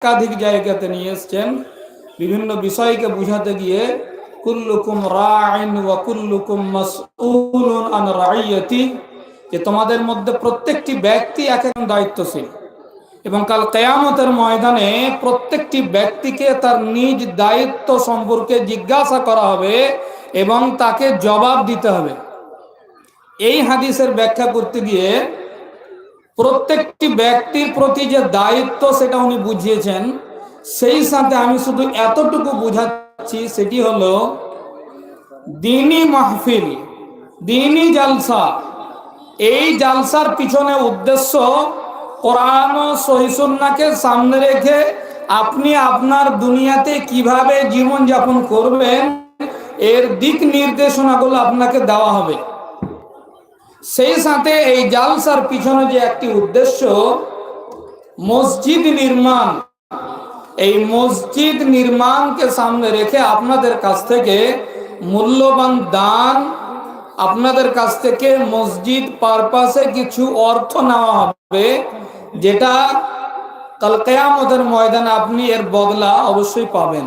একাধিক জায়গাতে নিয়ে এসছেন বিভিন্ন বিষয়কে বুঝাতে গিয়ে কুল্লুকুম রাইন ওয়া কুল্লুকুম মাসউলুন আন রাইয়াতি, যে তোমাদের মধ্যে প্রত্যেকটি ব্যক্তি এক এক দায়িত্বশীল এবং কাল কিয়ামতের ময়দানে প্রত্যেকটি ব্যক্তিকে তার নিজ দায়িত্ব সম্পর্কে জিজ্ঞাসা করা হবে এবং তাকে জবাব দিতে হবে। এই হাদিসের ব্যাখ্যা করতে গিয়ে প্রত্যেকটি ব্যক্তির প্রতি যে দায়িত্ব সেটা উনি বুঝিয়েছেন, সেই সাথে আমি শুধু এতটুকু বুঝাচ্ছি, সেটি হলো দ্বীনি মাহফিল, দ্বীনি জালসা। এই জালসার পিছনে উদ্দেশ্য কোরআন ও সহিহ সুন্নাহকে সামনে রেখে আপনি আপনার দুনিয়াতে কিভাবে জীবন যাপন করবেন এর দিক নির্দেশনাগুলো আপনাকে দেওয়া হবে। সেই সাথে এই জালসার পিছনে যে একটি উদ্দেশ্য মসজিদ নির্মাণ, এই মসজিদ নির্মাণকে সামনে রেখে আপনাদের কাছ থেকে মূল্যবান দান, আপনাদের কাছ থেকে মসজিদ পারপাসে কিছু অর্থ নেওয়া হবে, যেটা কাল কিয়ামতের ময়দানে আপনি এর বদলা অবশ্যই পাবেন।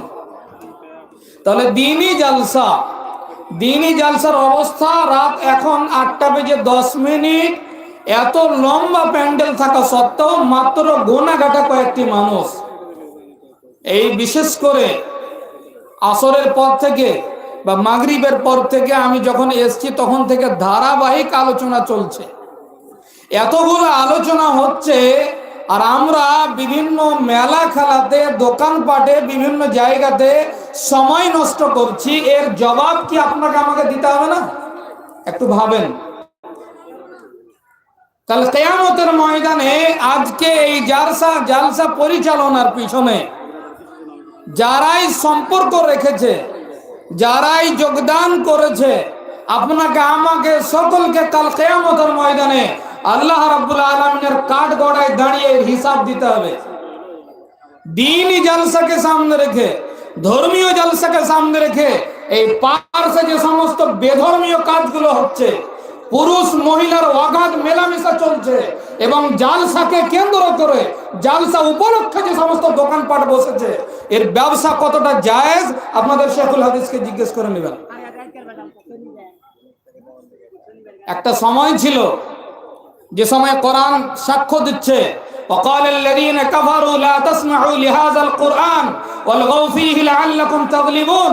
তাহলে দ্বীনি জালসা, দ্বীনি জালসার অবস্থা রাত এখন 8টা বেজে 10 মিনিট, এত লম্বা প্যান্ডেল থাকা সত্ত্বেও মাত্র গোনাগাটা কয়েকটি মানুষ। এই বিশেষ করে আসরের পর থেকে বা মাগরিবের পর থেকে আমি যখন এসছি তখন থেকে ধারাবাহিক আলোচনা চলছে, এতগুলো আলোচনা হচ্ছে, আর আমরা বিভিন্ন মেলা খেলাতে, দোকানপাটে, বিভিন্ন জায়গাতে সময় নষ্ট করছি। এর জবাব কি আপনাকে আমাকে দিতে হবে না? একটু ভাবেন। কাল কিয়ামতের ময়দানে আজকে এই জালসা পরিচালনার পিছনে যারাই সম্পর্ক রেখেছে, যারাই যোগদান করেছে, আপনাকে আমাকে সকলকে কাল কিয়ামতের ময়দানে আল্লাহ রাব্বুল আলামিনের কাঠগড়ায় দাঁড়িয়ে হিসাব দিতে হবে। দ্বীনি জালসাকে সামনে রেখে, ধর্মীয় জালসাকে সামনে রেখে এই পার্শ্বে যে সমস্ত বেধর্মীয় কাজগুলো হচ্ছে, পুরুষ মহিলার অগাধ মেলামেশা চলছে, এবং জালসাকে কেন্দ্র করে জালসা উপলক্ষে যে সমস্ত দোকানপাট বসেছে, এর ব্যবসা কতটা জায়েজ আপনাদের শেখুল হাদিসকে জিজ্ঞেস করে নেবেন। একটা সময় ছিল যে সময় কোরআন সাক্ষ্য দিচ্ছে, وقال الذين كفروا لا تسمعوا لهذا القرآن والغوا فيه لعلكم تغلبون।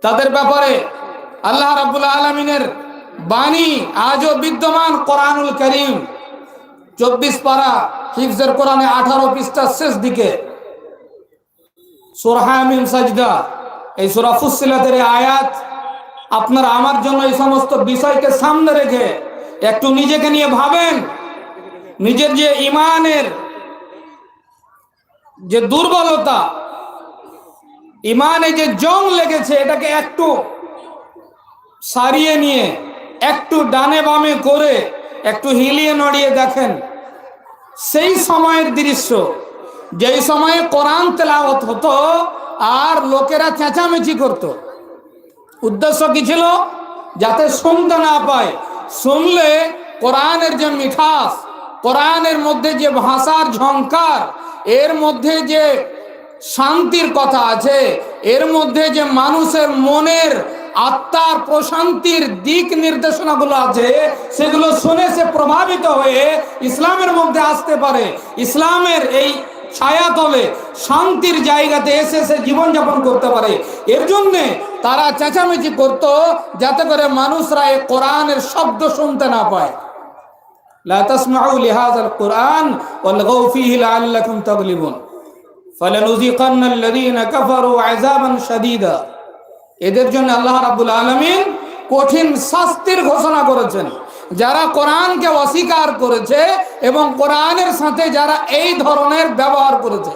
তাদের ব্যাপারে আল্লাহ রাব্বুল আলামিনের বাণী আজও বিদ্যমান। কোরআনুল কারীম 24 পারা হিফজের কোরআনে 18 পৃষ্ঠার শেষ দিকে সূরা হামিম সাজদা, এই সূরা ফুসসিলাতের আয়াত আপনারা আমার জন্য এই সমস্ত বিষয়কে সামনে রেখে একটু নিজেকে নিয়ে ভাবেন। নিজের যে ইমানের যে দুর্বলতা, ইমানে যে জং লেগেছে, এটাকে একটু সারিয়ে নিয়ে একটু ডানে বামে করে একটু হিলিয়ে নড়িয়ে দেখেন সেই সময়ের দৃশ্য, যেই সময়ে কোরআন তেলাওয়াত হতো আর লোকেরা চেঁচামেচি করত। উদ্দেশ্য কি ছিল? যাতে শুনতে না পায়। শুনলে কোরআনের যে মিঠাস, কোরআনের মধ্যে যে ভাষার ঝংকার, এর মধ্যে যে শান্তির কথা আছে, এর মধ্যে যে মানুষের মনের আত্মার প্রশান্তির দিক নির্দেশনাগুলো আছে, সেগুলো শুনে সে প্রভাবিত হয়ে ইসলামের মধ্যে আসতে পারে, ইসলামের এই ছায়াতলে শান্তির জায়গাতে এসে সে জীবনযাপন করতে পারে। এর জন্যে তারা চেঁচামেচি করত, যাতে করে মানুষরা এই কোরআনের শব্দ শুনতে না পায়। লা তাসমাউ লিহাযাল কুরআন ওয়ালগাউ ফীহি লাআল্লাকুম তাগলিবুন ফালানুযিকান্নাল্লাযীনা কাফারু আযাবান শাদীদা। এদের জন্য আল্লাহ রাব্বুল আলামিন কঠিন শাস্তির ঘোষণা করেছেন, যারা কোরআনকে অস্বীকার করেছে এবং কোরআনের সাথে যারা এই ধরনের ব্যবহার করেছে।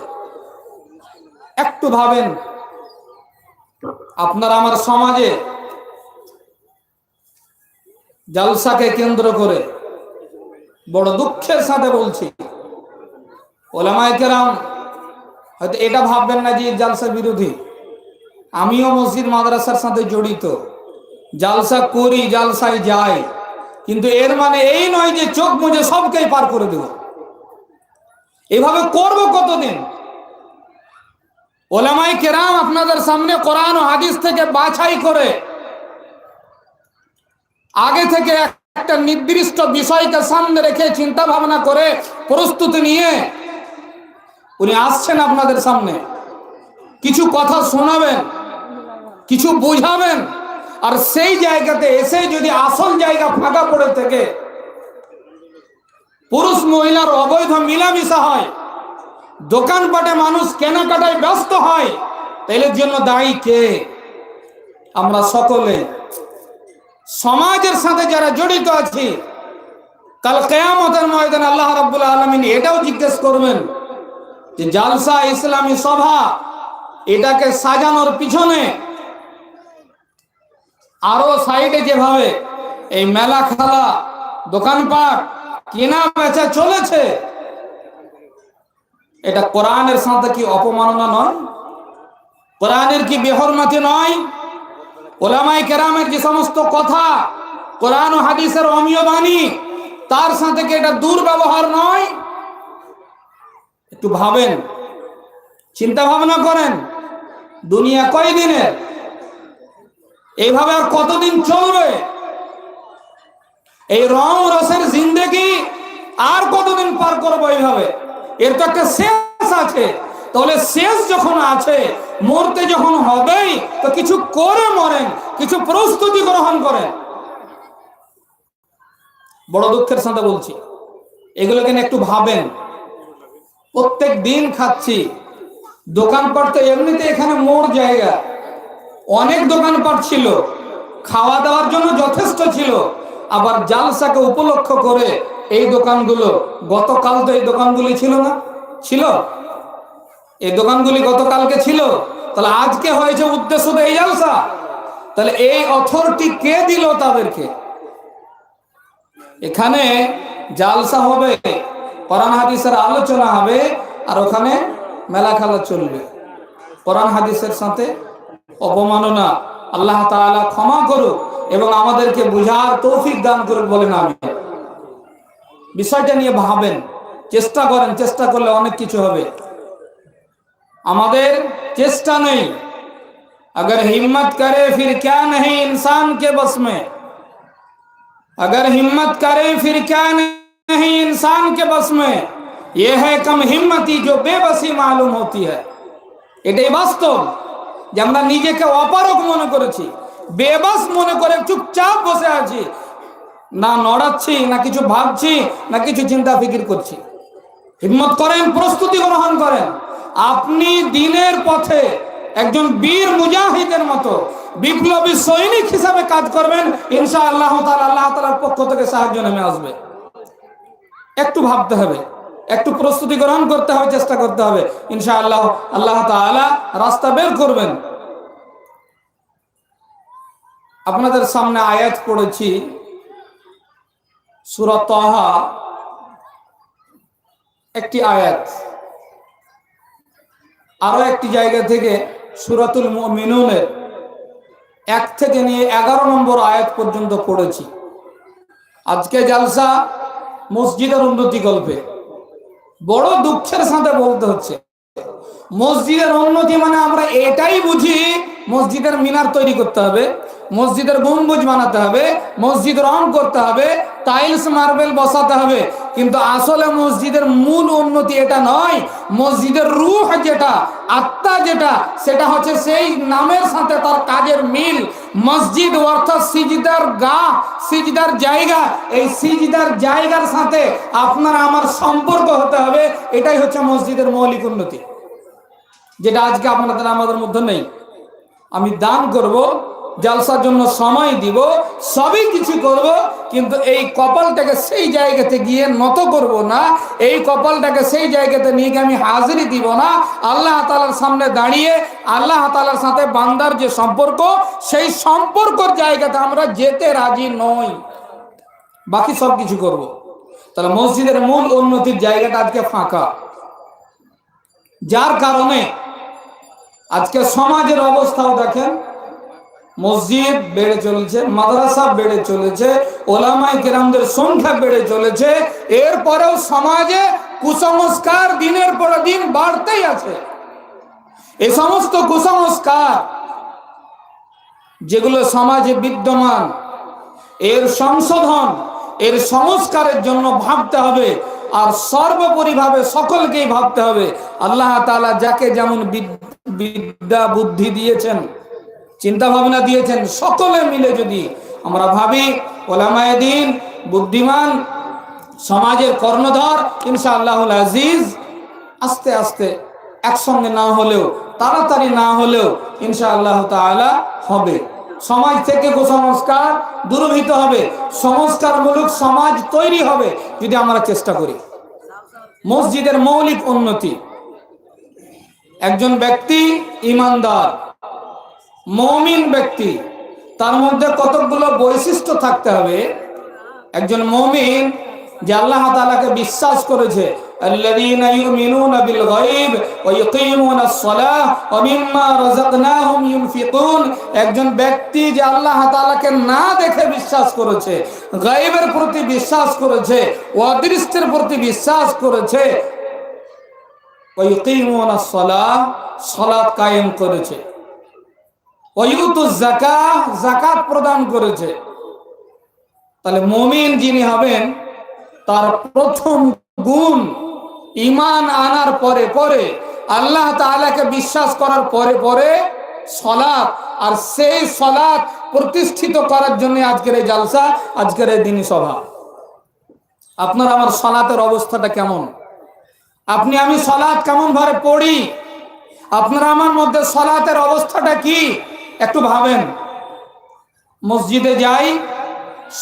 একটু ভাবেন, আপনার আমার সমাজে জালসাকে কেন্দ্র করে বড় দুঃখের সাথে বলছি, ওলামায়ে কেরাম হয়তো এটা ভাববেন না যে জালসা বিরোধী। আমিও মসজিদ মাদ্রাসার সাথে জড়িত, জালসা করি, জালসায় যাই, কিন্তু এর মানে এই নয় যে চোখ মুজে সবকেই পার করে দেব। এভাবে করব কতদিন? ওলামায়ে কেরাম আপনাদের সামনে কোরআন ও হাদিস থেকে বাছাই করে আগে থেকে একটা নির্দিষ্ট বিষয়কে সামনে রেখে চিন্তা ভাবনা করে প্রস্তুতি নিয়ে উনি আসছেন আপনাদের সামনে, কিছু কথা শোনাবেন, কিছু বুঝাবেন। আর সেই জায়গাতে এসে যদি আসল জায়গা ফাঁকা পড়ে থাকে, পুরুষ মহিলার অবৈধ মিলামিশা হয়, দোকানপাটে মানুষ কেনাকাটায় ব্যস্ত হয়, তাইলে জন্য দায়ী কে? আমরা সকলে সমাজের সাথে যারা জড়িত আছি, কাল কিয়ামতের ময়দানে আল্লাহ রাব্বুল আলামিন এটাও জিজ্ঞেস করবেন যে জালসা ইসলামী সভা এটাকে সাজানোর পিছনে আরো সাইডে যেভাবে এই মেলা খেলা দোকানপাট কেনা বেচা চলেছে, এটা কোরআনের সাথে কি অপমাননা নয়? কোরআনের কি বেহরমতি নয়? ওলামায়ে কেরামের যে সমস্ত কথা কোরআন ও হাদিসের অমীয় বাণী, তার সাথে কি এটা দুর্ব্যবহার নয়? একটু ভাবেন, চিন্তা ভাবনা করেন। দুনিয়া কয়দিনের? এইভাবে আর কতদিন চলবে? এই রং রসের জিন্দেগি আর কতদিন পার করবো এইভাবে? এর তো একটা শেষ আছে। তাহলে শেষ যখন আছে, মরতে যখন হবেই, তো কিছু করে মরেন, কিছু প্রস্তুতি গ্রহণ করেন। বড় দুঃখের সাথে বলছি, এগুলোকে একটু ভাবেন। প্রত্যেক দিন খাচ্ছি, দোকানপাট তো এমনিতে এখানে মোড় জায়গা, অনেক দোকানপাট ছিল, খাওয়া দাওয়ার জন্য যথেষ্ট ছিল। আবার জালসাকে উপলক্ষ করে এই দোকানগুলো, গতকাল তো এই দোকানগুলি ছিল না? ছিল, এই দোকানগুলি গতকালকে ছিল, তাহলে আজকে হয়েছে উদ্দেশ্য তো এই জালসা। তাহলে এই অথরিটি কে দিল তাদেরকে? এখানে জালসা হবে, কোরআন হাদিসের আলোচনা হবে, আর ওখানে মেলা খেলা চলবে। কোরআন হাদিসের সাথে অপমাননা। আল্লাহ তাআলা ক্ষমা করুক এবং আমাদেরকে বুঝার তৌফিক দান করুক বলেন আমিন। বিষয়টা নিয়ে ভাবেন, চেষ্টা করেন, চেষ্টা করলে অনেক কিছু হবে। আমাদের চেষ্টা নেই, अगर हिम्मत करे फिर क्या नहीं इंसान के बस में, अगर हिम्मत करे फिर क्या नहीं इंसान के बस में, ये है कम हिम्मती जो बेबसी मालूम होती है। এটাই বাস্তব যে আমরা নিজেকে অপারগ মনে করেছি, বেবাস মনে করে চুপচাপ বসে আছি, না নড়াচ্ছি, না কিছু ভাবছি, না কিছু চিন্তা ফিকির করছি। হিম্মত করেন, প্রস্তুতি গ্রহণ করেন। আপনি দিনের পথে একজন বীর মুজাহিদের মতো বিপ্লবী সৈনিক হিসাবে কাজ করবেন, ইনশাআল্লাহ তাআলা আল্লাহ তাআলার পক্ষ থেকে সাহায্য নেমে আসবে। একটু ভাবতে হবে, একটু প্রস্তুতি গ্রহণ করতে হবে, চেষ্টা করতে হবে, ইনশাআল্লাহ আল্লাহ তাআলা রাস্তা বের করবেন। আপনাদের সামনে আয়াত পড়েছি সূরা তাহা, একটি আয়াত, আরো একটি জায়গা থেকে সূরাতুল মুমিনুনের 1 থেকে নিয়ে 11 নম্বর আয়াত পর্যন্ত পড়েছি। আজকে জালসা মসজিদের উন্নতি গল্পে। বড় দুঃখের সাথে বলতে হচ্ছে, মসজিদের উন্নতি মানে আমরা এটাই বুঝি মসজিদের মিনার তৈরি করতে হবে, মসজিদের গম্বুজ বানাতে হবে, মসজিদ রং করতে হবে, টাইলস মার্বেল বসাতে হবে। কিন্তু আসলে মসজিদের মূল উন্নতি এটা নয়। মসজিদের রূহ যেটা, আত্মা যেটা, সেটা হচ্ছে সেই নামের সাথে তার কাজের মিল। মসজিদ অর্থাৎ সিজদার গা, সিজদার জায়গা। এই সিজদার জায়গার সাথে আপনার আমার সম্পর্ক হতে হবে। এটাই হচ্ছে মসজিদের মৌলিক উন্নতি, যেটা আজকে আপনাদের আমাদের মধ্যে নেই। আমি দান করব, জালসার জন্য সময় দিব, সবই কিছু করব, কিন্তু এই কপালটাকে সেই জায়গাতে গিয়ে নত করব না, এই কপালটাকে সেই জায়গাতে নিয়ে গিয়ে আমি হাজিরি দিব না। আল্লাহ তাআলার সামনে দাঁড়িয়ে আল্লাহ তাআলার সাথে বান্দার যে সম্পর্ক, সেই সম্পর্কের জায়গাতে আমরা যেতে রাজি নই, বাকি সব কিছু করব। তাহলে মসজিদের মূল উন্নতির জায়গাটা আজকে ফাঁকা, যার কারণে আজকে সমাজের অবস্থাও দেখেন, মসজিদ বেড়ে চলেছে, মাদ্রাসা বেড়ে চলেছে, ওলামায়ে কেরামদের সংখ্যা বেড়ে চলেছে, এরপরেও সমাজে কুসংস্কার দিনের পর দিন বাড়তেই আছে। এই সমস্ত কুসংস্কার যেগুলো সমাজে বিদ্যমান, এর সংশোধন, এর সংস্কারের জন্য ভাবতে হবে। আর সর্বোপরিভাবে সকলকেই ভাবতে হবে। আল্লাহ তাআলা যাকে যেমন বিদ্যা বুদ্ধি দিয়েছেন, চিন্তা ভাবনা দিয়েছেন, সকলে মিলে যদি আমরা ভাবি, ওলামায়ে দ্বীন, বুদ্ধিমান, সমাজের কর্ণধার, ইনশাআল্লাহুল আজিজ আস্তে আস্তে একসঙ্গে না হলেও, তাড়াতাড়ি না হলেও ইনশাআল্লাহ তাআলা হবে। সমাজ থেকে কুসংস্কার দূরীভূত হবে, সংস্কারমূলক সমাজ তৈরি হবে যদি আমরা চেষ্টা করি। মসজিদের মৌলিক উন্নতি, একজন ব্যক্তি ইমানদার মুমিন ব্যক্তি, তার মধ্যে কতগুলো বৈশিষ্ট্য থাকতে হবে। একজন মুমিন যে আল্লাহ তাআলাকে বিশ্বাস করেছে, আল্লাযীনা ইউমিনুনা বিল গায়ব ওয়া ইয়ুকিমুনাস সালাহ ওয়া মিম্মা রাযাকনাহুম ইউনফিকুন। একজন ব্যক্তি যে আল্লাহ তাআলাকে না দেখে বিশ্বাস করেছে, গায়বের প্রতি বিশ্বাস করেছে, অদৃশ্যের প্রতি বিশ্বাস করেছে, ওয়া ইয়ুকিমুনাস সালাহ, সালাত কায়েম করেছে, ওয়া ইউতুজ যাকাত, যাকাত প্রদান করেছে। তাহলে মুমিন যিনি হবেন তার প্রথম গুণ ঈমান আনার পরে পরে, আল্লাহ তাআলাকে বিশ্বাস করার পরে পরে সালাত। আর সেই সালাত প্রতিষ্ঠিত করার জন্য আজকের এই জালসা, আজকের এই দিনী সভা। আপনার আমার সালাতের অবস্থাটা কেমন? আপনি আমি সালাত কেমন ভাবে পড়ি? আপনার আমার মধ্যে সালাতের অবস্থাটা কি? একটু ভাবেন। মসজিদে যাই,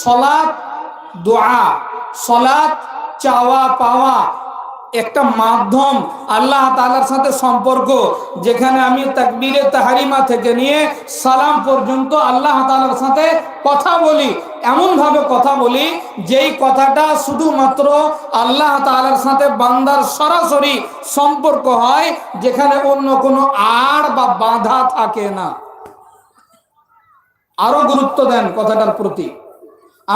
সালাত দোয়া, সালাত চাওয়া পাওয়া, একটা মাধ্যম আল্লাহ তাআলার সাথে সম্পর্ক, যেখানে আমি তাকবীরে তাহরিমা থেকে নিয়ে সালাম পর্যন্ত আল্লাহ তাআলার সাথে কথা বলি। এমন ভাবে কথা বলি যেই কথাটা শুধুমাত্র আল্লাহ তাআলার সাথে বান্দার সরাসরি সম্পর্ক হয়, যেখানে অন্য কোনো আড় বা বাধা থাকে না। আরো গুরুত্ব দেন কথাটার প্রতি।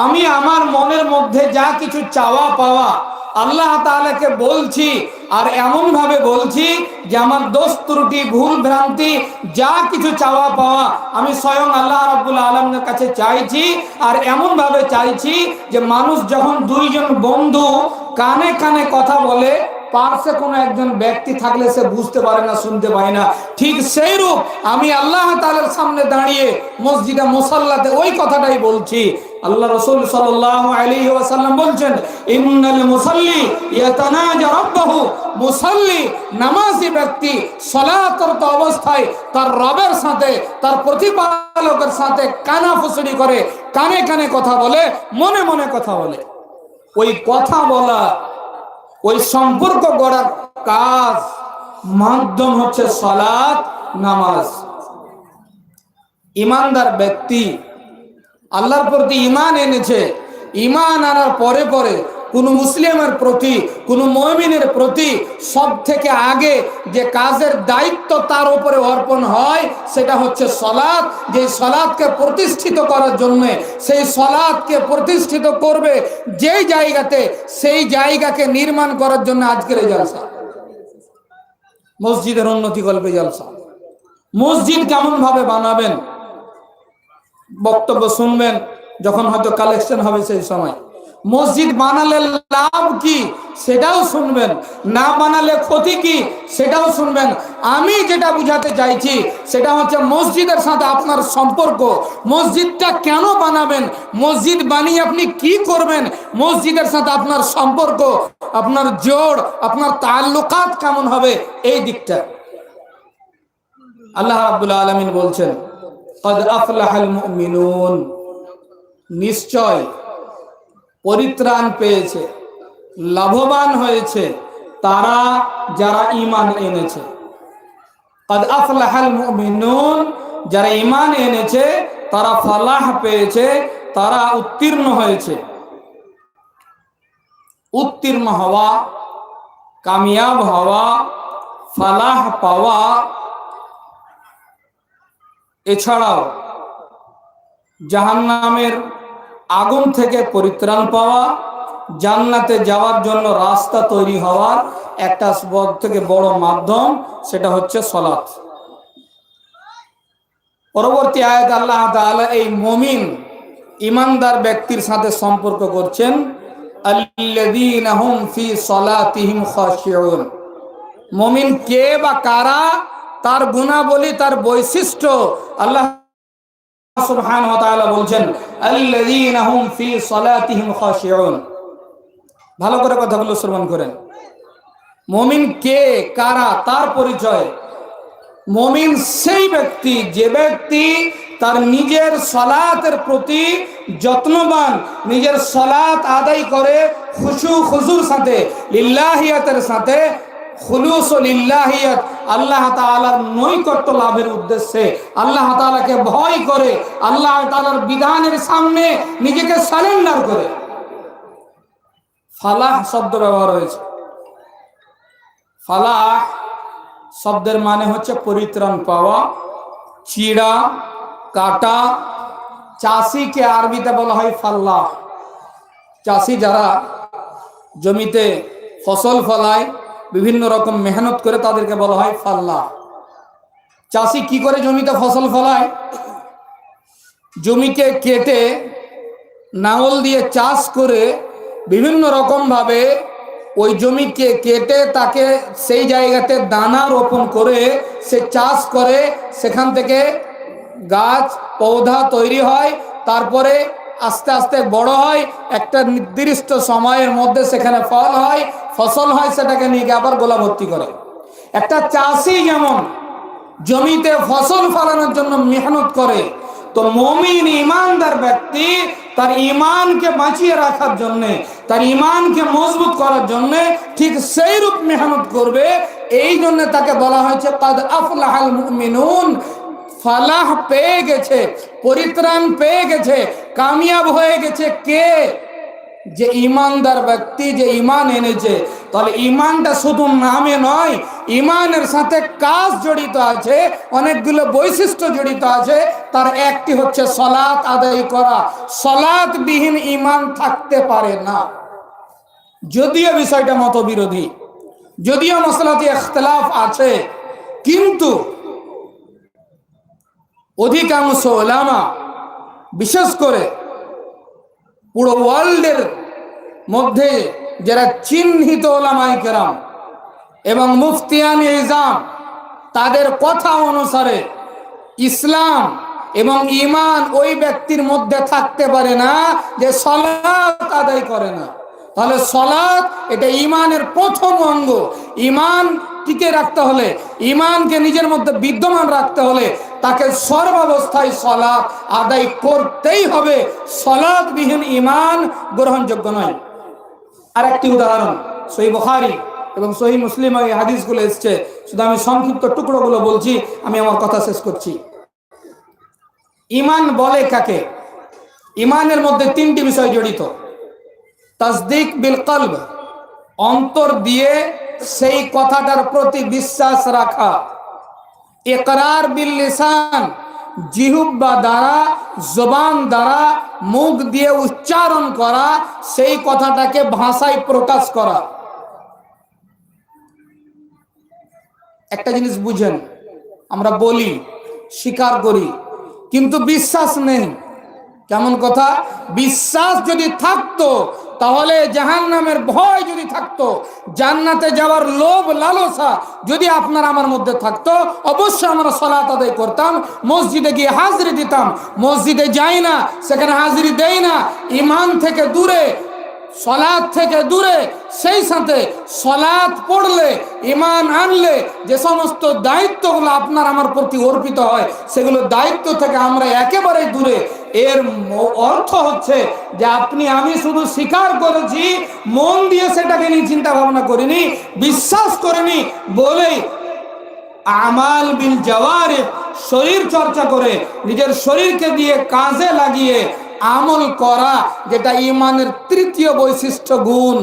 আমি আমার মনের মধ্যে যা কিছু চাওয়া পাওয়া আল্লাহ তাআলাকে বলছি, আর এমন ভাবে বলছি যে আমার দোষ ত্রুটি ভুল ভ্রান্তি যা কিছু চাওয়া পাওয়া আমি স্বয়ং আল্লাহ রাব্বুল আলামিনের কাছে চাইছি। আর এমন ভাবে চাইছি যে মানুষ যখন দুইজন বন্ধু কানে কানে কথা বলে, পার্শ্বে কোনো একজন ব্যক্তি থাকলে সে বুঝতে পারে না, শুনতে পায় না, ঠিক সেই রূপ আমি আল্লাহ তাআলার সামনে দাঁড়িয়ে মসজিদে মুসাল্লাতে ওই কথাটাই বলছি। আল্লাহ রাসূল সাল্লাল্লাহু আলাইহি ওয়াসাল্লাম বলছেন, ইন্নাল মুসাল্লি ইয়াতানাজা রাব্বাহু, মুসাল্লি নামাজি ব্যক্তি সালাতরত অবস্থায় তার রবের সাথে, তার প্রতিপালকের সাথে কানাফুসুরি করে, কানে কানে কথা বলে, মনে মনে কথা বলে। ওই কথা বলা, ওই সম্পর্ক গড়ার কাজ, মাধ্যম হচ্ছে সালাত, নামাজ। ইমানদার ব্যক্তি আল্লাহর প্রতি ঈমান এনেছে, ঈমান আনার পরে পরে কোন মুসলিমের প্রতি, কোন মুমিনের প্রতি সব থেকে আগে যে কাজের দায়িত্ব তার উপরে অর্পণ হয় সেটা হচ্ছে সালাত। যে সালাতকে প্রতিষ্ঠিত করার জন্য, সেই সালাতকে প্রতিষ্ঠিত করবে যেই জায়গাতে, সেই জায়গাকে নির্মাণ করার জন্য আজকের এই জলসা, মসজিদের উন্নতি কল্পে জলসা। মসজিদ কেমন ভাবে বানাবেন, বক্তব্য শুনবেন যখন হয়তো কালেকশন হবে সেই সময়। মসজিদ বানালে লাভ কি সেটাও শুনবেন, না বানালে ক্ষতি কি সেটাও শুনবেন। আমি যেটা বুঝাতে চাইছি সেটা হচ্ছে মসজিদের সাথে আপনার সম্পর্ক। মসজিদটা কেন বানাবেন, মসজিদ বানিয়ে আপনি কি করবেন, মসজিদের সাথে আপনার সম্পর্ক, আপনার জোড়, আপনার তাল্লুকাত কেমন হবে, এই দিকটা আল্লাহ রাব্বুল আলামিন বলছেন, ক্বাদ আফলাহাল মুমিনুন, নিশ্চয় পরিত্রাণ পেয়েছে, লাভবান হয়েছে তারা যারা ঈমান এনেছে। ক্বাদ আফলাহাল মুমিনুন, যারা ঈমান এনেছে তারা ফালাহ পেয়েছে, তারা উত্তীর্ণ হয়েছে। উত্তীর্ণ হওয়া, কামিয়াব হওয়া, ফালাহ পাওয়া, এছাড়াও জাহান্নামের আগুন থেকে পরিত্রাণ পাওয়া, জান্নাতে যাওয়ার জন্য রাস্তা তৈরি হওয়ার একটা বড় থেকে বড় মাধ্যম, সেটা হচ্ছে সালাত। পরবর্তী আয়াত আল্লাহ তাআলা এই মুমিন ইমানদার ব্যক্তির সাথে সম্পর্ক করছেন, আল্লাযীনা হুম ফি সালাতিহিম খাশিউন। মুমিন কে বা কারা, তার গুণাবলী, তার বৈশিষ্ট্য আল্লাহ সুবহানাহু ওয়া তাআলা বলছেন, আল্লাযীনা হুম ফি সালাতিহিম খাশিউন। ভালো করে কথাগুলো শ্রবণ করেন। মুমিন কে, কারা, তার পরিচয়। মুমিন সেই ব্যক্তি যে ব্যক্তি তার নিজের সালাতের প্রতি যত্নবান, নিজের সালাত আদায় করে খুশু খুজুর সাথে, লিল্লাহিয়াতের সাথে, খুলুস ও লিল্লাহিয়াত, আল্লাহ তাআলার নৈকট্য লাভের উদ্দেশ্যে আল্লাহ তাআলাকে ভয় করে, আল্লাহ তাআলার বিধানের সামনে নিজেকে সারেন্ডার করে। ফালাহ শব্দ ব্যবহার হয়েছে। ফালাহ শব্দের মানে হচ্ছে পরিত্রাণ পাওয়া, চিড়া কাটা। চাষিকে আরবিতে বলা হয় ফাল্লাহ। চাষি যারা জমিতে ফসল ফলায়, বিভিন্ন রকম মেহনত করে, তাদেরকে বলা হয় ফাল্লাহ। চাষি কি করে জমিতে ফসল ফলায়? জমিকে কেটে নাঙল দিয়ে চাষ করে বিভিন্ন রকম ভাবে ওই জমিকে কেটে তাকে সেই জায়গাতে দানা রোপণ করে সে চাষ করে, সেখান থেকে গাছ পৌধা তৈরি হয়, তারপরে আস্তে আস্তে বড় হয়, একটা নির্দিষ্ট সময়ের মধ্যে সেখানে ফল হয়, ফসল হয়, সেটাকে নিয়ে আবার গোলা ভর্তি করে। একটা চাষি যেমন জমিতে ফসল ফলানোর জন্য মেহনত করে, তো মুমিন ইমানদার ব্যক্তি তার ঈমানকে বাঁচিয়ে রাখার জন্য, তার ঈমানকে মজবুত করার জন্য ঠিক সেই রূপ মেহনত করবে। এই জন্য তাকে বলা হয়েছে কাদ আফলাহাল মুমিনুন। ফালাহ পেয়ে গেছে, পরিত্রাণ পেয়ে গেছে, কামিয়াব হয়ে গেছে কে? যে ইমানদার ব্যক্তি, যে ঈমান এনেছে। তাহলে ঈমানটা শুধু নামে নয়, ঈমানের সাথে কাজ জড়িত আছে, অনেকগুলো বৈশিষ্ট্য জড়িত আছে। তার একটি হচ্ছে সালাত আদায় করা। সালাত বিহীন ঈমান থাকতে পারে না। যদিও বিষয়টা মতবিরোধী, যদিও মাসলাতে ইখতিলাফ আছে, কিন্তু অধিকাংশ উলামা, বিশেষ করে পুরো ওয়ার্ল্ডের মধ্যে যারা চিহ্নিত উলামায়ে কেরাম এবং মুফতিয়ান ইজাম, তাদের কথা অনুসারে ইসলাম এবং ঈমান ওই ব্যক্তির মধ্যে থাকতে পারে না যে সালাত আদায় করে না। তাহলে সালাত এটা ঈমানের প্রথম অঙ্গ। ঈমান টিকে রাখতে হলে, ঈমানকে নিজের মধ্যে বিদ্যমান রাখতে হলে তাকে সর্বাবস্থায় সালাত আদায় করতেই হবে। সালাত বিহীন ঈমান গ্রহণযোগ্য নয়। আরেকটি উদাহরণ, সহিহ বুখারী এবং সহিহ মুসলিম এই হাদিসগুলো এসেছে, শুধু আমি সংক্ষিপ্ত টুকরোগুলো বলছি, আমি আমার কথা শেষ করছি। ঈমান বলে কাকে? ঈমানের মধ্যে তিনটি বিষয় জড়িত। তাসদীক বিল কলব, অন্তর দিয়ে সেই কথাটার প্রতি বিশ্বাস রাখা। ইকরার বিল লিসান, জিহ্বা দ্বারা, জবান দ্বারা, মুখ দিয়ে উচ্চারণ করা, সেই কথাটাকে ভাষায় প্রকাশ করা। একটা জিনিস বুঝেন, আমরা বলি, স্বীকার করি, কিন্তু বিশ্বাস নেই। কেমন কথা? বিশ্বাস যদি থাকতো, তাহলে জাহান্নামের ভয় যদি থাকতো, জান্নাতে যাওয়ার লোভ লালসা যদি আপনার আমার মধ্যে থাকতো, অবশ্যই আমরা সালাত আদায় করতাম, মসজিদে গিয়ে হাজিরি দিতাম। মসজিদে যাই না, সেখানে হাজিরি দেই না, ঈমান থেকে দূরে, সালাত থেকে দূরে। সেই সাথে সালাত পড়লে, ঈমান আনলে যে সমস্ত দায়িত্বগুলো আপনার আমার প্রতি অর্পিত হয়, সেগুলো দায়িত্ব থেকে আমরা একেবারে দূরে। এর অর্থ হচ্ছে যে আপনি আমি শুধু স্বীকার করেছি, মন দিয়ে সেটাকে নিয়ে চিন্তা ভাবনা করিনি, বিশ্বাস করিনি বলেই আমাল বিল জাওয়ারিহ, শরীর চর্চা করে নিজের শরীরকে দিয়ে কাজে লাগিয়ে আমল করা, যেটা ঈমানের তৃতীয় বৈশিষ্ট্য গুণ,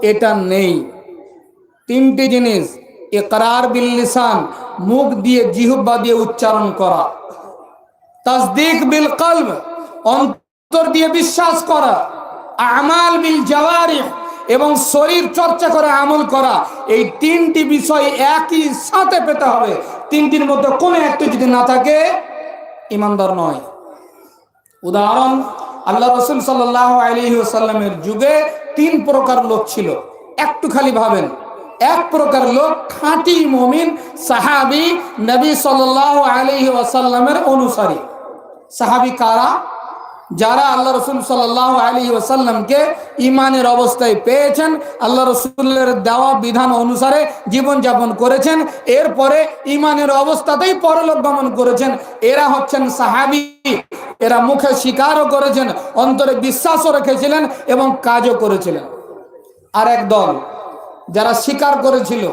এটা নেই। তিনটি জিনিস, ইকরার বিল লিসান, মুখ দিয়ে জিহ্বা দিয়ে উচ্চারণ করা, তাসদীক বিল কলব, অন্তর দিয়ে বিশ্বাস করা, আমাল বিল জাওয়ারিহ, এবং শরীর চর্চা করে আমল করা, এই তিনটি বিষয় একই সাথে পেতে হবে। তিনটির মধ্যে কোনো একটি যদি না থাকে ইমানদার নয়। উদাহরণ, আল্লাহ রাসূল সাল্লাল্লাহু আলাইহি ওয়াসাল্লামের যুগে তিন প্রকার লোক ছিল। একটু খালি ভাবেন, এক প্রকার লোক খাঁটি মুমিন সাহাবী, নবী সাল্লাল্লাহু আলাইহি ওয়াসাল্লামের অনুসারী। সাহাবী কারা? যারা আল্লাহ রসুল সাল্লাল্লাহু আলাইহি ওয়াসাল্লামকে ইমানের অবস্থায় পেয়েছেন, আল্লাহ রসুলের দেওয়া বিধান অনুসারে জীবনযাপন করেছেন, এরপরে ইমানের অবস্থাতেই পরলোক গমন করেছেন, এরা হচ্ছেন সাহাবী। এরা মুখে স্বীকারও করেছেন, অন্তরে বিশ্বাসও রেখেছিলেন এবং কাজও করেছিলেন। আর এক দল যারা স্বীকার করেছিল,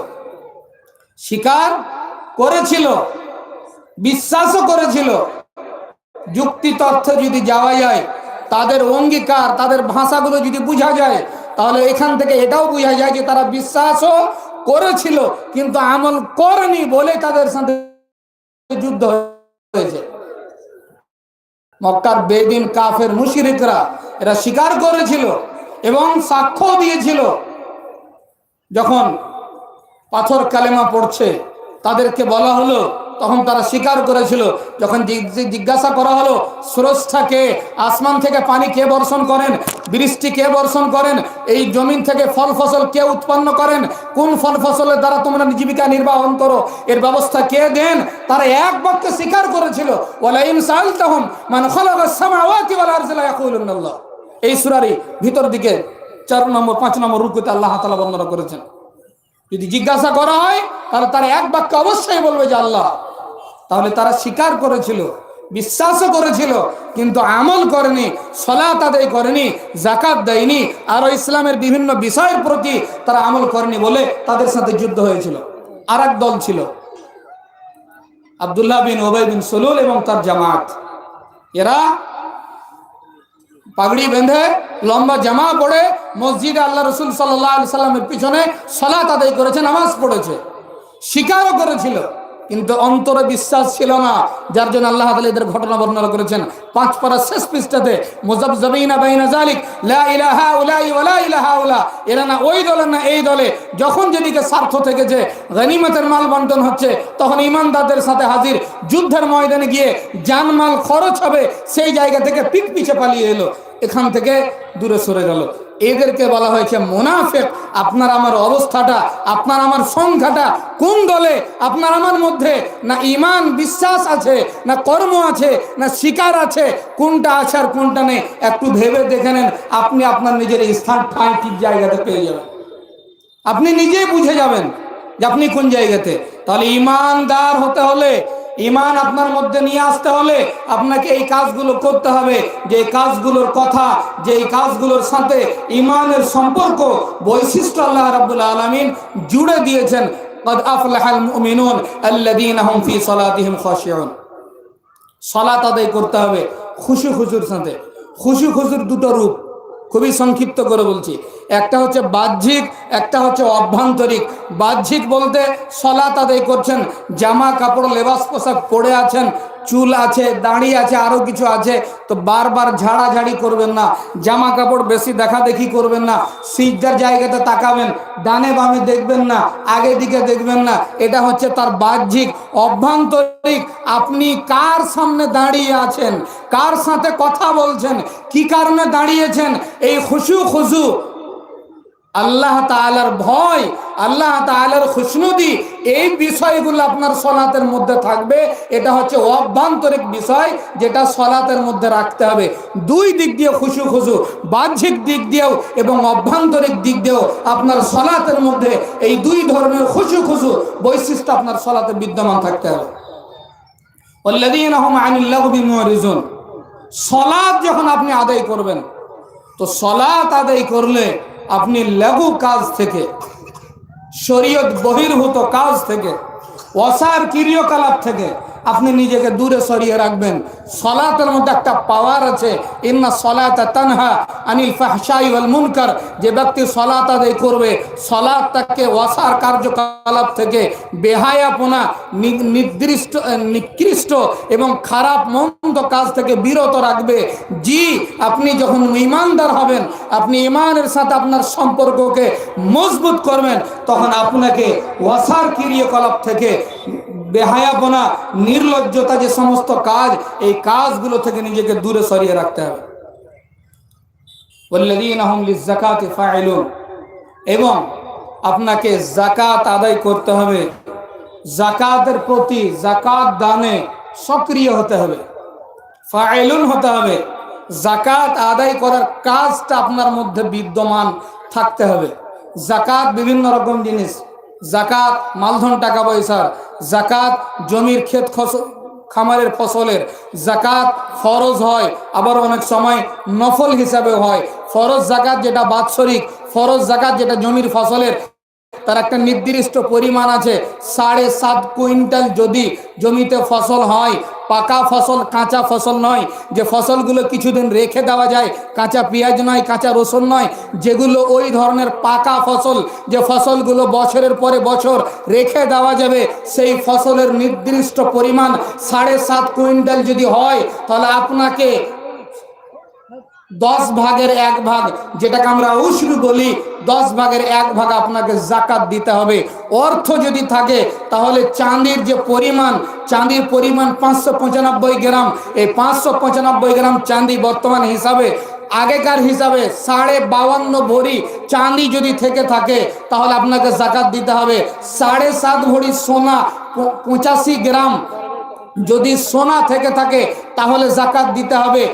বিশ্বাসও করেছিল, যুক্তি তথ্য যদি যাওয়া যায়, তাদের অঙ্গীকার, তাদের ভাষাগুলো যদি বোঝা যায়, তাহলে এখান থেকে এটাও বোঝা যায় যে তারা বিশ্বাসও করেছিল কিন্তু আমল করেনি বলে তাদের সাথে যুদ্ধ হয়েছে। মক্কার বেদিন কাফের মুশরিকরা এরা স্বীকার করেছিল এবং সাক্ষ্য দিয়েছিল। যখন পাথর কালেমা পড়ছে তাদেরকে বলা হলো, তখন তারা স্বীকার করেছিল। যখন জিজ্ঞাসা করা হলো স্রষ্টা কে, আসমান থেকে পানি কে বর্ষণ করেন, বৃষ্টি কে বর্ষণ করেন, এই জমিন থেকে ফল ফসল কে উৎপন্ন করেন, কোন ফল ফসলের দ্বারা তোমরা জীবিকা নির্বাহন করো, এর ব্যবস্থা কে দেন, তারা এক বাক্যে স্বীকার করেছিল, ওয়ালা ইন সাআলতাহুম মান খালাকাস সামাওয়াতি ওয়াল আরদা লা ইয়াকুলুনা আল্লাহ। এই সূরারই ভিতর দিকে 4 নম্বর 5 নম্বর রুকুতে আল্লাহ তাআলা বর্ণনা করেছেন। যদি জিজ্ঞাসা করা হয় তাহলে তারা এক বাক্যে অবশ্যই বলবে যে আল্লাহ। তাহলে তারা স্বীকার করেছিল, বিশ্বাসও করেছিল, কিন্তু আমল করেনি, সালাত আদায় করেনি, যাকাত দেয়নি, আর ইসলামের বিভিন্ন বিষয়ের প্রতি তারা আমল করেনি বলে তাদের সাথে যুদ্ধ হয়েছিল। আর এক দল ছিল আব্দুল্লাহ বিন উবাই বিন সুলুল এবং তার জামাত। এরা পাগড়ি বেঁধে লম্বা জামা পড়ে মসজিদে আল্লাহ রসুল সাল্লাল্লাহু আলাইহি সাল্লামের পিছনে সালাত আদায় করেছে, নামাজ পড়েছে, স্বীকারও করেছিল, কিন্তু অন্তরে বিশ্বাস ছিল না। যার জন্য আল্লাহ তাআলা এদের ঘটনা বর্ণনা করেছেন 5 পারা শেষ পৃষ্ঠাতে, মুযাবযাবিনা বাইনা যালিক লা ইলাহা উলাই ওয়া লা ইলাহা উলা। এরা না ওই দলে না এই দলে। যখন যেদিকে স্বার্থ থেকে যে গনিমতের মাল বন্টন হচ্ছে, তখন ইমানদারদের সাথে হাজির। যুদ্ধের ময়দানে গিয়ে জানমাল খরচ হবে, সেই জায়গা থেকে পিঠ পিছে পালিয়ে এলো, এখান থেকে দূরে সরে গেল। এদেরকে বলা হয়েছে মুনাফিক। আপনার আমার অবস্থাটা, আপনার আমার সংখ্যাটা কোন দলে? আপনার আমার মধ্যে না ঈমান বিশ্বাস আছে, না কর্ম আছে, না স্বীকার আছে, কোনটা আছে আর কোনটা নেই একটু ভেবে দেখে নেন। আপনি আপনার নিজের স্থান ঠাঁই ঠিক জায়গাতে পেয়ে যাবেন, আপনি নিজেই বুঝে যাবেন যে আপনি কোন জায়গাতে। তাহলে ঈমানদার হতে হলে, ঈমান আপনার মধ্যে নিয়ে আসতে হলে আপনাকে এই কাজগুলো করতে হবে, যে কাজগুলোর কথা, যে কাজগুলোর সাথে ঈমানের সম্পর্ক, বৈশিষ্ট্য আল্লাহ রাব্বুল আলামিন জুড়ে দিয়েছেন। قد أفلح المؤمنون الذين هم في صلاتهم خاشعون। সালাত আদায় করতে হবে খুশু খুশুর সাথে। খুশু খুশুর দুটো রূপ, খুবই সংক্ষিপ্ত করে বলছি। একটা হচ্ছে বাহ্যিক, একটা হচ্ছে অভ্যন্তরিক। বাহ্যিক বলতে সালাত আদায় করছেন, জামা কাপড় লেবাস পোশাক পরে আছেন, চুল আছে, দাড়ি আছে, আরো কিছু আছে, তো বারবার ঝাড়াঝাড়ি করবেন না, জামা কাপড় বেশি দেখা দেখি করবেন না, সিজদার জায়গাতে তাকাবেন, ডানে বামে দেখবেন না, আগে দিকে দেখবেন না। এটা হচ্ছে তার বাহ্যিক। অভ্যন্তরিক, আপনি কার সামনে দাঁড়িয়ে আছেন, কার সাথে কথা বলছেন, কি কারণে দাঁড়িয়েছেন, এই খুশু আল্লাহ তাআলার ভয়, আল্লাহ তাআলার খুশনুদি, এই বিষয়গুলো আপনার সালাতের মধ্যে থাকবে। এটা হচ্ছে অভ্যন্তরিক বিষয়, যেটা সালাতের মধ্যে রাখতে হবে। দুই দিক দিয়ে খুশু, বাহ্যিক দিক দিয়েও এবং অভ্যন্তরিক দিক দিয়েও আপনার সালাতের মধ্যে এই দুই ধরনের খুশু বৈশিষ্ট্য আপনার সালাতে বিদ্যমান থাকতে হবে। ওয়াল্লাযীনা হুম আনিল লাগবি মুরিজুন। সালাত যখন আপনি আদায় করবেন, তো সালাত আদায় করলে আপনি লঘু কাজ থেকে, শরীয়ত বহির্ভূত কাজ থেকে, অসার ক্রিয়াকলাপ থেকে আপনি নিজেকে দূরে সরিয়ে রাখবেন। সলাতের মধ্যে একটা পাওয়ার আছে, ইন্না সলাতা তানহা আনিল ফাহশাই ওয়াল মুনকার। যে ব্যক্তি সলাত আদায় করবে, সলাত তাকে ওয়াসার কার্যকলাপ থেকে, বেহায়াপনা, নিকৃষ্ট এবং খারাপ মন্দ কাজ থেকে বিরত রাখবে। জি, আপনি যখন ঈমানদার হবেন, আপনি ঈমানের সাথে আপনার সম্পর্ককে মজবুত করবেন, তখন আপনাকে ওয়াসার ক্রিয়াকলাপ থেকে, বেহায়াপনা, নির্লজ্জতা, যে সমস্ত কাজ, এই কাজগুলো থেকে নিজেকে দূরে সরিয়ে রাখতে হবে। ওয়াল্লাযীনা হুম লিয-যাকাতি ফাইলুন, এবং আপনাকে যাকাত আদায় করতে হবে। যাকাতের প্রতি, যাকাত দানে সক্রিয় হতে হবে, ফাইলুন হতে হবে। যাকাত আদায় করার কাজটা আপনার মধ্যে বিদ্যমান থাকতে হবে। যাকাত বিভিন্ন রকম জিনিস। যাকাত মালধন, টাকা পয়সার। যাকাত জমির ক্ষেত খামারের ফসলের। যাকাত ফরজ হয়, আবার অনেক সময় নফল হিসাবে হয়। ফরজ যাকাত যেটা বাৎসরিক, ফরজ যাকাত যেটা জমির ফসলের, তার একটা নির্দিষ্ট পরিমাণ আছে। 7.5 কুইন্টাল যদি জমিতে ফসল হয়, পাকা ফসল, কাঁচা ফসল নয়, যে ফসলগুলো কিছুদিন রেখে দেওয়া যায়, কাঁচা পেঁয়াজ নয়, কাঁচা রসুন নয়, যেগুলো ওই ধরনের পাকা ফসল, যে ফসলগুলো বছরের পরে বছর রেখে দেওয়া যাবে, সেই ফসলের নির্দিষ্ট পরিমাণ 7.5 কুইন্টাল যদি হয়, তাহলে আপনাকে 10 ভাগের 1 ভাগ, যেটাকে আমরা উশরু বলি, 10 ভাগের 1 ভাগ আপনাকে যাকাত দিতে হবে। অর্থ যদি থাকে, তাহলে চাঁদির যে পরিমাণ, চাঁদির পরিমাণ 595 গ্রাম, এই 595 গ্রাম চাঁদি বর্তমান হিসাবে, আগেকার হিসাবে 52.5 ভরি চাঁদি যদি থেকে থাকে, তাহলে আপনাকে যাকাত দিতে হবে। 7.5 ভরি সোনা, 85 গ্রাম যদি সোনা থেকে থাকে, তাহলে যাকাত দিতে হবে।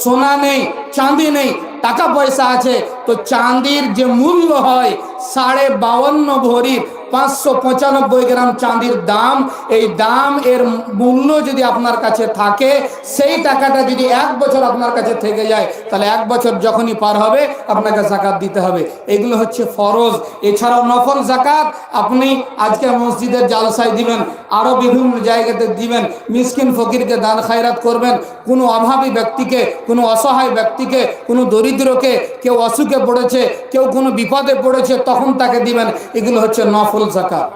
সোনা নেই, চাঁদি নেই, টাকা পয়সা আছে, তো চাঁদির যে মূল্য হয় 52.5 ভরির 595 গ্রাম চাঁদির দাম, এই দাম এর মূল্য যদি আপনার কাছে থাকে, সেই টাকাটা যদি 1 বছর আপনার কাছে থেকে যায়, তাহলে 1 বছর যখনই পার হবে আপনাকে যাকাত দিতে হবে। এগুলো হচ্ছে ফরজ। এছাড়াও নফল যাকাত আপনি আজকে মসজিদের জালসায় দিবেন, আরও বিভিন্ন জায়গাতে দিবেন, মিসকিন ফকিরকে দান খায়রাত করবেন, কোনো অভাবী ব্যক্তিকে, কোনো অসহায় ব্যক্তিকে, কোনো দরিদ্রকে, কেউ অসুখে পড়েছে, কেউ কোনো বিপদে পড়েছে, তখন তাকে দিবেন। এগুলো হচ্ছে নফল যাকাত।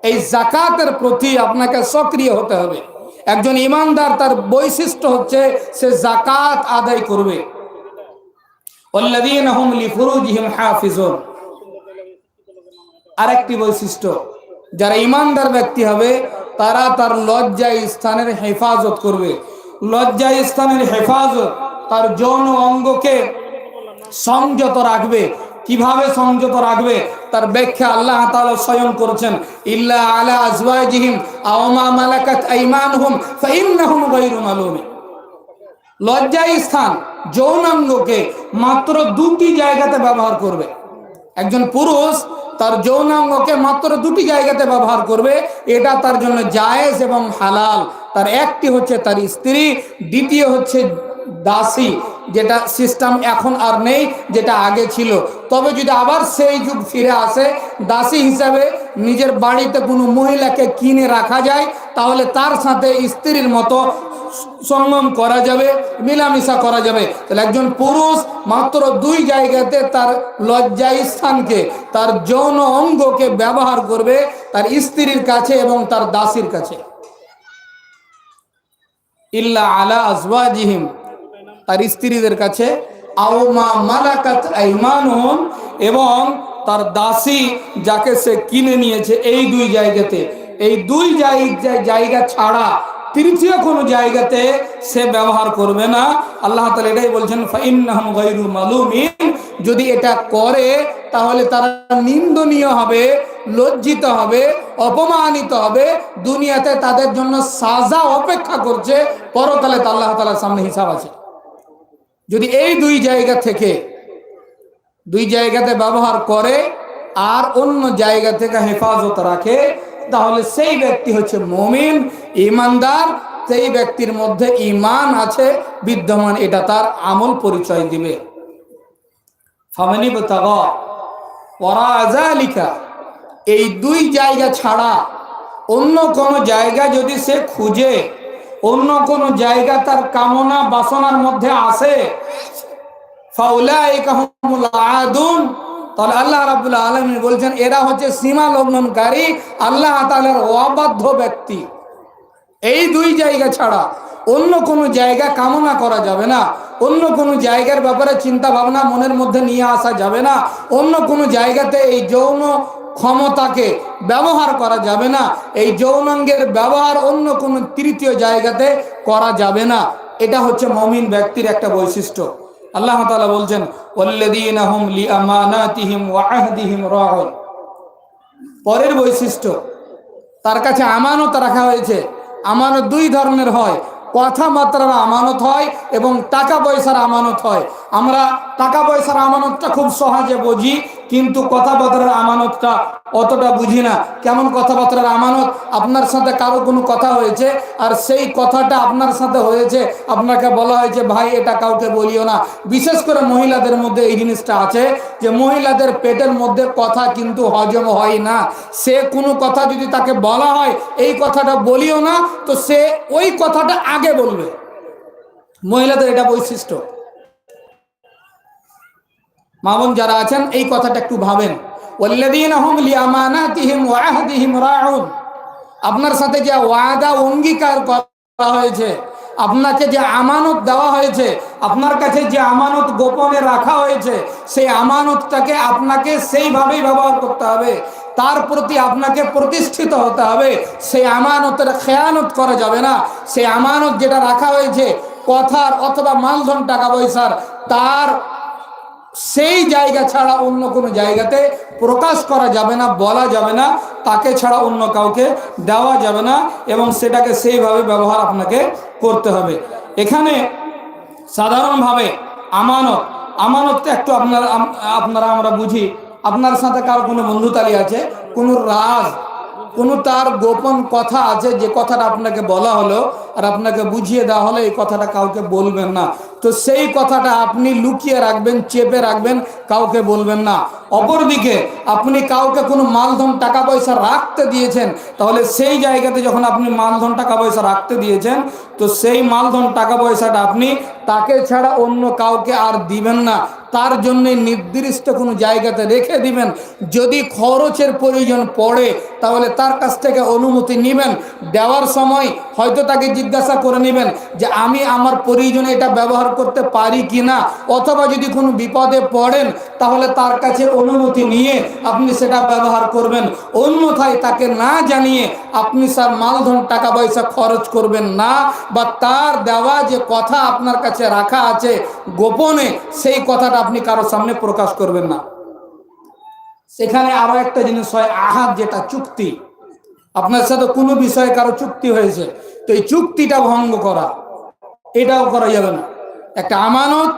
এই যাকাতের প্রতি আপনাকে সক্রিয় হতে হবে। একজন ঈমানদার, তার বৈশিষ্ট্য হচ্ছে সে যাকাত আদায় করবে। ওয়াল্লাযীনা হুম লিফুরুজিহিম হাফিজুন, আরেকটি বৈশিষ্ট্য, যারা ঈমানদার ব্যক্তি হবে, তারা তার লজ্জা স্থানের হেফাজত করবে। লজ্জা স্থানের হেফাজত, তার যৌন অঙ্গকে সংযত রাখবে। কিভাবে সংযত রাখবে, তার ব্যাখ্যা আল্লাহ তাআলা স্বয়ং করেছেন, ইল্লা আলা আজওয়াজিহিম আও মা মালাকাত আইমানুহুম ফাইন্নাহুম গায়রু মালুমিন। লজ্জায় স্থান, যৌনাঙ্গকে মাত্র 2টি জায়গাতে ব্যবহার করবে। একজন পুরুষ তার যৌনাঙ্গকে মাত্র 2টি জায়গাতে ব্যবহার করবে, এটা তার জন্য জায়েজ এবং হালাল। তার একটি হচ্ছে তার স্ত্রী, দ্বিতীয় হচ্ছে দাসী, যেটা সিস্টেম এখন আর নেই, যেটা আগে ছিল। তবে যদি আবার সেই যুগ ফিরে আসে, দাসী হিসাবে নিজের বাড়িতে কোনো মহিলাকে কিনে রাখা যায়, তাহলে তার সাথে স্ত্রীর মতো সঙ্গম করা যাবে, মিলামিশা করা যাবে। তাহলে একজন পুরুষ মাত্র 2 জায়গাতে তার লজ্জা স্থানকে, তার যৌন অঙ্গকে ব্যবহার করবে, তার স্ত্রীর কাছে এবং তার দাসীর কাছে। ইল্লা আলা আজওয়াজিহিম, তার স্ত্রীদের কাছে, আও মা মালাকাত আইমানুহুম, এবং তার দাসী যাকে সে কিনে নিয়েছে, এই 2 জায়গাতে। এই 2 জায়গা ছাড়া তৃতীয় কোনো জায়গাতে সে ব্যবহার করবে না। আল্লাহ তাআলা এটাই বলছেন, ফাইন্নাহুম গায়রু মালুমিন। যদি এটা করে, তাহলে তারা নিন্দনীয় হবে, লজ্জিত হবে, অপমানিত হবে। দুনিয়াতে তাদের জন্য সাজা অপেক্ষা করছে, পরকালে আল্লাহ তাআলার সামনে হিসাব আছে। যদি এই 2 জায়গা থেকে, 2 জায়গাতে ব্যবহার করে আর অন্য জায়গা থেকে হেফাজত রাখে, তাহলে সেই ব্যক্তি হচ্ছে মুমিন, ঈমানদার। সেই ব্যক্তির মধ্যে ঈমান আছে বিদ্যমান, এটা তার আমল পরিচয় দিবে। ফামানি বাতাগা ওয়ারা যালিকা, এই 2 জায়গা ছাড়া অন্য কোনো জায়গা যদি সে খুঁজে, অন্য কোনো জায়গা তার কামনা বাসনার মধ্যে আসে, ফাউলাইকা হুমুল আদুন, তাহলে আল্লাহ রাব্বুল আলামিন বলছেন এরা হচ্ছে সীমা লঙ্ঘনকারী, আল্লাহ তাআলার অবাধ্য ব্যক্তি। এই দুই জায়গা ছাড়া অন্য কোনো জায়গা কামনা করা যাবে না, অন্য কোনো জায়গার ব্যাপারে চিন্তা ভাবনা মনের মধ্যে নিয়ে আসা যাবে না, অন্য কোনো জায়গাতে এই যৌন ক্ষমতাকে ব্যবহার করা যাবে না, এই যৌনাঙ্গের ব্যবহার অন্য কোনো তৃতীয় জায়গাতে করা যাবে না। এটা হচ্ছে মুমিন ব্যক্তির একটা বৈশিষ্ট্য। আল্লাহ তাআলা বলছেন ওয়াল্লাযীনা হুম লিআমানাতিহিম ওয়া আহদিহিম রাউন। পরের বৈশিষ্ট্য, তার কাছে আমানত রাখা হয়েছে। আমানত দুই ধরনের হয়, কথাবার্তার আমানত হয় এবং টাকা পয়সার আমানত হয়। আমরা টাকা পয়সার আমানতটা খুব সহজে বুঝি, কিন্তু কথাবার্তার আমানতটা অতটা বুঝি না। কেমন কথাবার্তার আমানত? আপনার সাথে কারো কোনো কথা হয়েছে, আর সেই কথাটা আপনার সাথে হয়েছে, আপনাকে বলা হয়েছে ভাই এটা কাউকে বলিও না। বিশেষ করে মহিলাদের মধ্যে এই জিনিসটা আছে যে মহিলাদের পেটের মধ্যে কথা কিন্তু হজম হয় না। সে কোনো কথা যদি তাকে বলা হয় এই কথাটা বলিও না, তো সে ওই কথাটা আগে বলবে। মহিলাদের এটা বৈশিষ্ট্য। মা বোন যারা আছেন এই কথাটা একটু ভাবেন। ওয়াল্লাযীনা হুম লিআমানাতিহিম ওয়া আহদিহিম রাউন। আপনার সাথে যে ওয়াদা অঙ্গীকার করা হয়েছে, আপনাকে যে আমানত দেওয়া হয়েছে, আপনার কাছে যে আমানত গোপনে রাখা হয়েছে, সেই আমানতটাকে আপনাকে সেইভাবেই ব্যবহার করতে হবে, তার প্রতি আপনাকে প্রতিষ্ঠিত হতে হবে। সেই আমানতের খেয়ানত করা যাবে না। সেই আমানত যেটা রাখা হয়েছে কথার অথবা মালধন টাকা পয়সার, তার সেই জায়গা ছাড়া অন্য কোনো জায়গাতে প্রকাশ করা যাবে না, বলা যাবে না, তাকে ছাড়া অন্য কাউকে দেওয়া যাবে না, এবং সেটাকে সেইভাবে ব্যবহার আপনাকে করতে হবে। এখানে সাধারণভাবে আমানত, আমানতটা একটু আপনারা আমরা বুঝি। আপনার সাথে কারো কোনো বন্ধুতালি আছে, কোনো রাজ, কোনো তার গোপন কথা আছে, যে কথাটা আপনাকে বলা হলো আর আপনাকে বুঝিয়ে দেওয়া হলো এই কথাটা কাউকে বলবেন না, তো সেই কথাটা আপনি লুকিয়ে রাখবেন, চেপে রাখবেন, কাউকে বলবেন না। অপরদিকে আপনি কাউকে কোনো মালধন টাকা পয়সা রাখতে দিয়েছেন, তাহলে সেই জায়গাতে যখন আপনি মালধন টাকা পয়সা রাখতে দিয়েছেন, তো সেই মালধন টাকা পয়সাটা আপনি তাকে ছাড়া অন্য কাউকে আর দিবেন না, তার জন্য নির্দিষ্ট কোনো জায়গাতে রেখে দিবেন। যদি খরচের প্রয়োজন পড়ে তাহলে তার কাছ থেকে অনুমতি নেবেন। দেওয়ার সময় হয়তো তাকে জিজ্ঞাসা করে নেবেন যে আমি আমার প্রয়োজনে এটা ব্যবহার করতে পারি কি না, অথবা যদি কোনো বিপদে পড়েন তাহলে তার কাছে অনুমতি নিয়ে আপনি সেটা ব্যবহার করবেন। অন্যথায় তাকে না জানিয়ে আপনি স্যার মালধন টাকা পয়সা খরচ করবেন না, বা তার দেওয়া যে কথা আপনার কাছে রাখা আছে গোপনে, সেই কথাটা আপনি কারোর সামনে প্রকাশ করবেন না। সেখানে আরো একটা জিনিস হয় আহাদ, যেটা চুক্তি। আপনার সাথে কোনো বিষয়ে কারো চুক্তি হয়েছে, তো এই চুক্তিটা ভঙ্গ করা, এটাও করা যাবে না। একটা আমানত